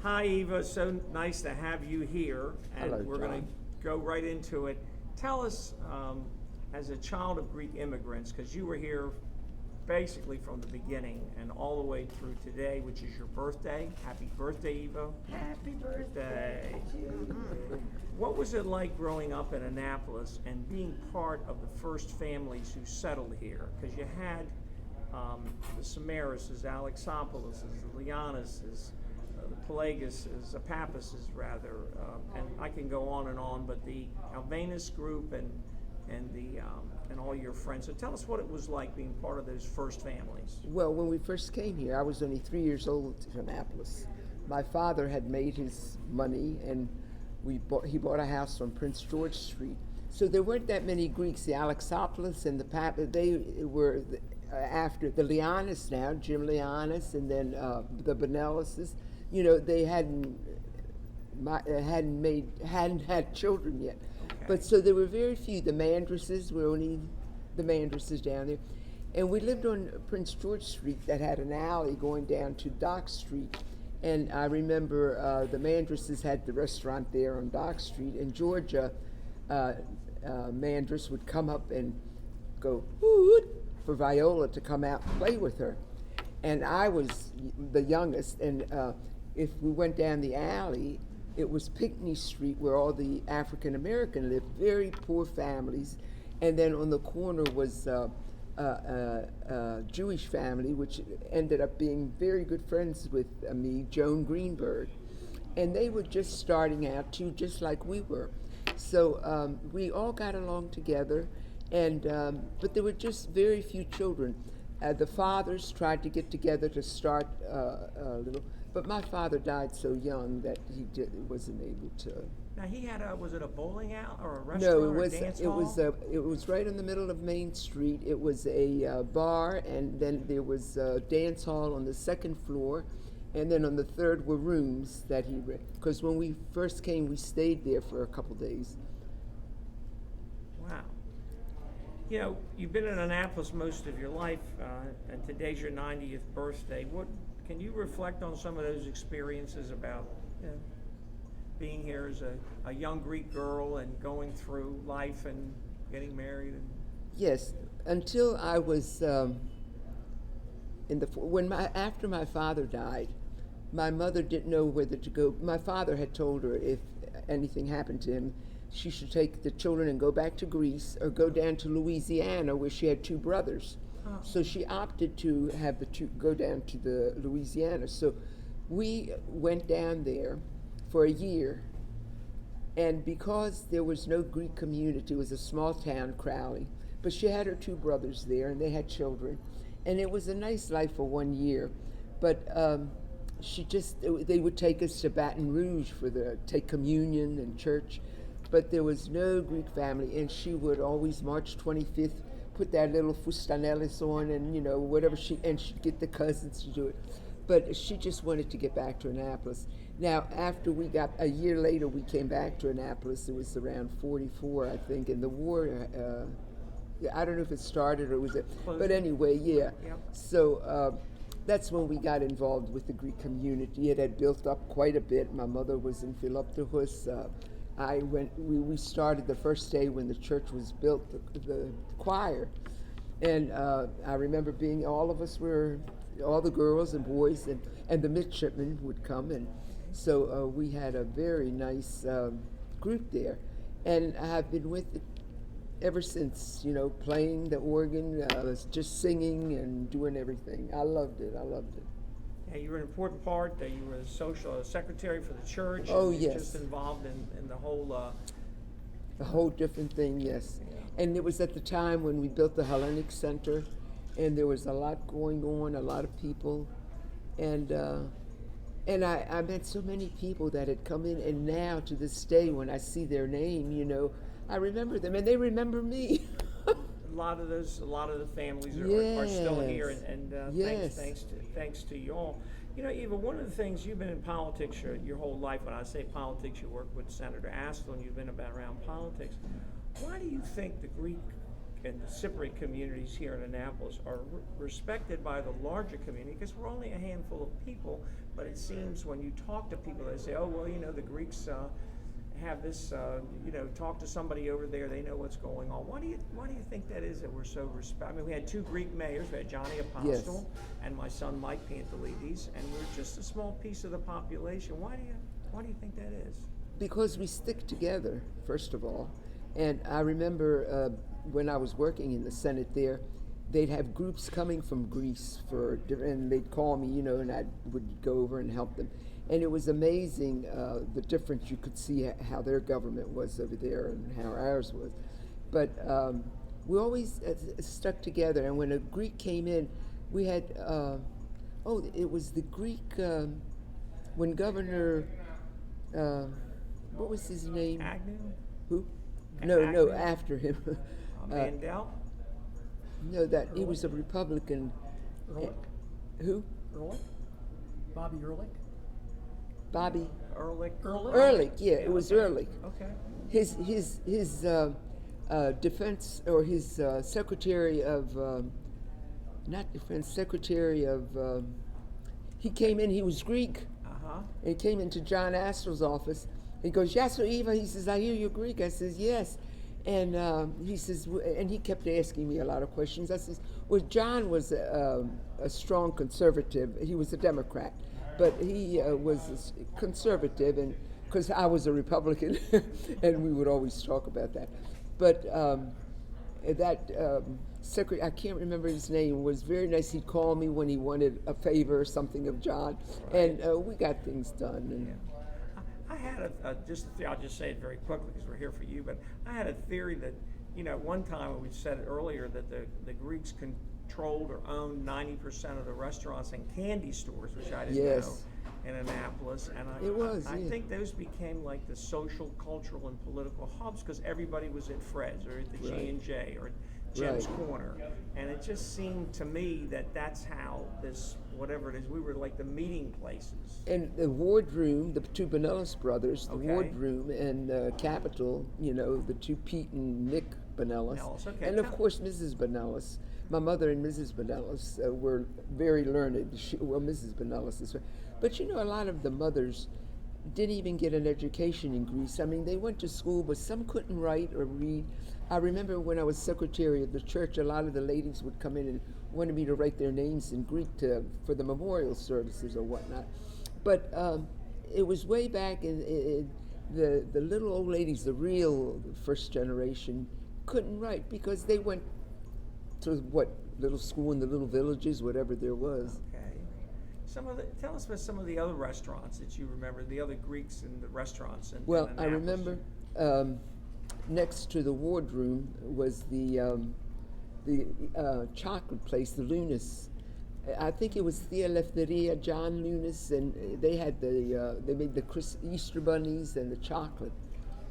Hi, Eva. So nice to have you here. And Hello, we're going John. to go right into it. Tell us, as a child of Greek immigrants, because you were here basically from the beginning and all the way through today, which is your birthday. Happy birthday, Eva. Happy birthday. What was it like growing up in Annapolis and being part of the first families who settled here? Because you had the Samarises, the Alexopoulos, the Lianases, the Pelagises, Papases rather, and I can go on, but the Albanus group and all your friends. So tell us what it was like being part of those first families. Well, when we first came here, I was only 3 years old to Annapolis. My father had made his money, and he bought a house on Prince George Street. So there weren't that many Greeks. The Alexopoulos and the Papa, they were after the Lianas now, Jim Lianas, and then the Benellises. You know, they hadn't had children yet. Okay. But so there were very few. The Mandresses were only the Mandresses down there. And we lived on Prince George Street that had an alley going down to Dock Street. And I remember the Mandresses had the restaurant there on Dock Street, and Georgia Mandress would come up and go, "Hoot," for Viola to come out and play with her. And I was the youngest, and if we went down the alley, it was Pinckney Street where all the African American lived, very poor families. And then on the corner was a Jewish family, which ended up being very good friends with me, Joan Greenberg. And they were just starting out too, just like we were. So we all got along together, and but there were just very few children. The fathers tried to get together to start a little, but my father died so young that wasn't able to. Now he had was it a bowling alley or a restaurant No, or a dance hall? it was right in the middle of Main Street. It was a bar, and then there was a dance hall on the second floor, and then on the third were rooms that he rented. Because when we first came, we stayed there for a couple days. Wow. You know, you've been in Annapolis most of your life, and today's your 90th birthday. What can you reflect on some of those experiences about being here as a young Greek girl and going through life and getting married? And Yes, until I was after my father died, my mother didn't know whether to go. My father had told her if anything happened to him, she should take the children and go back to Greece or go down to Louisiana where she had two brothers. Oh. So she opted to have the two go down to the Louisiana. So we went down there for a year. And because there was no Greek community, it was a small town, Crowley, but she had her two brothers there and they had children. And it was a nice life for 1 year. But they would take us to Baton Rouge take communion and church. But there was no Greek family, and she would always March 25th put that little fustanelis on, and whatever and she'd get the cousins to do it. But she just wanted to get back to Annapolis. Now, after a year later, we came back to Annapolis. It was around 44, I think, and the war, I don't know if it started or was it, but anyway, yeah. Yep. So that's when we got involved with the Greek community. It had built up quite a bit. My mother was in Philoptochus. We started the first day when the church was built, the choir. And I remember all the girls and boys and the midshipmen would come. And so we had a very nice group there. And I've been with it ever since, playing the organ, just singing and doing everything. I loved it. yeah, you were an important part. You were a social secretary for the church. Oh, and yes. Just involved in the whole. A whole different thing, yes. Yeah. And it was at the time when we built the Hellenic Center, and there was a lot going on, a lot of people. And I met so many people that had come in, and now to this day, when I see their name, I remember them, and they remember me. A lot of the families are still here, and Yes. thanks to you all. Eva, one of the things, you've been in politics your whole life. When I say politics, you work with Senator Astle, and you've been around politics. Why do you think the Greek and the Cypriot communities here in Annapolis are respected by the larger community because we're only a handful of people. But it seems when you talk to people, they say, "Oh, well, you know, the Greeks have this. You know, talk to somebody over there; they know what's going on." Why do you think that is that we're so respect? I mean, we had 2 Greek mayors. We had Johnny Apostle and my son Mike Pantelides, and we're just a small piece of the population. Why do you think that is? Because we stick together, first of all. And I remember when I was working in the Senate there, they'd have groups coming from Greece and they'd call me, you know, and I would go over and help them. And it was amazing the difference you could see how their government was over there and how ours was. But we always stuck together. And when a Greek came in, we had, it was the Greek, when Governor, what was his name? Agnew? Who? Agnew? No, after him. Mandel? No, that he was a Republican. Ehrlich? Who? Ehrlich? Bobby Ehrlich? Bobby Ehrlich? Ehrlich. Yeah, it was okay. Ehrlich. Okay. His defense or his secretary of not defense secretary of he came in. He was Greek. And he came into John Astor's office. He goes, "Eva." He says, "I hear you're Greek." I says, "Yes." And he says, and he kept asking me a lot of questions. I says, "Well, John was a strong conservative. He was a Democrat, but he was a conservative, and because I was a Republican, and we would always talk about that. But that secretary, I can't remember his name, was very nice. He'd call me when he wanted a favor or something of John, and we got things done." And I had I'll just say it very quickly because we're here for you, but I had a theory that, you know, one time we said it earlier that the Greeks controlled or owned 90% of the restaurants and candy stores, which I didn't know, in Annapolis. And I think those became like the social, cultural, and political hubs because everybody was at Fred's or at the G&J or Jim's Corner. And it just seemed to me that that's how this, whatever it is, we were like the meeting places. And the wardroom, the 2 Bonellis brothers, the wardroom and Capitol, you know, the 2 Pete and Nick Bonellis. And of course Mrs. Bonellis. My mother and Mrs. Bonellis were very learned. Mrs. Bonellis is. But you know, a lot of the mothers didn't even get an education in Greece. I mean, they went to school, but some couldn't write or read. I remember when I was secretary of the church, a lot of the ladies would come in and wanted me to write their names in Greek for the memorial services or whatnot. But it was way back in the little old ladies, the real first generation, couldn't write because they went to little school in the little villages, whatever there was. Okay. Tell us about some of the other restaurants that you remember, the other Greeks in the restaurants. Well, I remember next to the wardroom was the chocolate place, the Lunas. I think it was Thea Lefteria, John Lunas, and they had they made the Easter bunnies and the chocolate.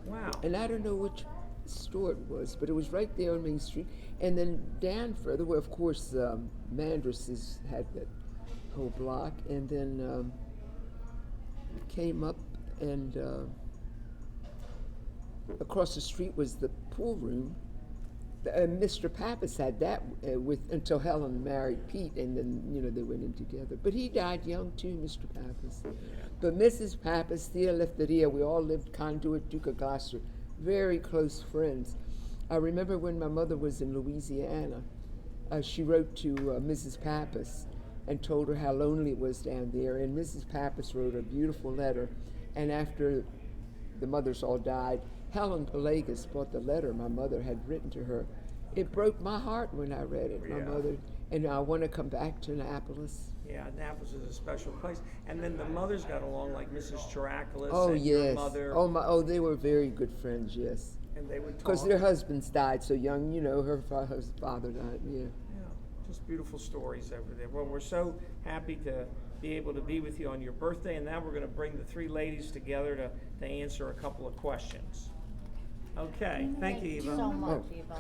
Wow. And I don't know which store it was, but it was right there on Main Street. And then down further, where of course Mandras had that whole block, and then came up and across the street was the pool room. Mr. Pappas had that until Helen married Pete, and then they went in together. But he died young too, Mr. Pappas. But Mrs. Pappas, Thea Lefteria, we all lived Conduit, Duke of Gloucester, very close friends. I remember when my mother was in Louisiana, she wrote to Mrs. Pappas and told her how lonely it was down there. And Mrs. Pappas wrote a beautiful letter. And after the mothers all died, Helen Pelagas brought the letter my mother had written to her. It broke my heart when I read it, my mother. And I want to come back to Annapolis. Yeah, Annapolis is a special place. And then the mothers got along, like Mrs. Chiraculis and your mother. They were very good friends, yes. And they would talk. Because their husbands died so young, her father died, Yeah, just beautiful stories over there. Well, we're so happy to be able to be with you on your birthday, and now we're going to bring the 3 ladies together to answer a couple of questions. Okay, thank you, Eva. Thank you so much, Eva.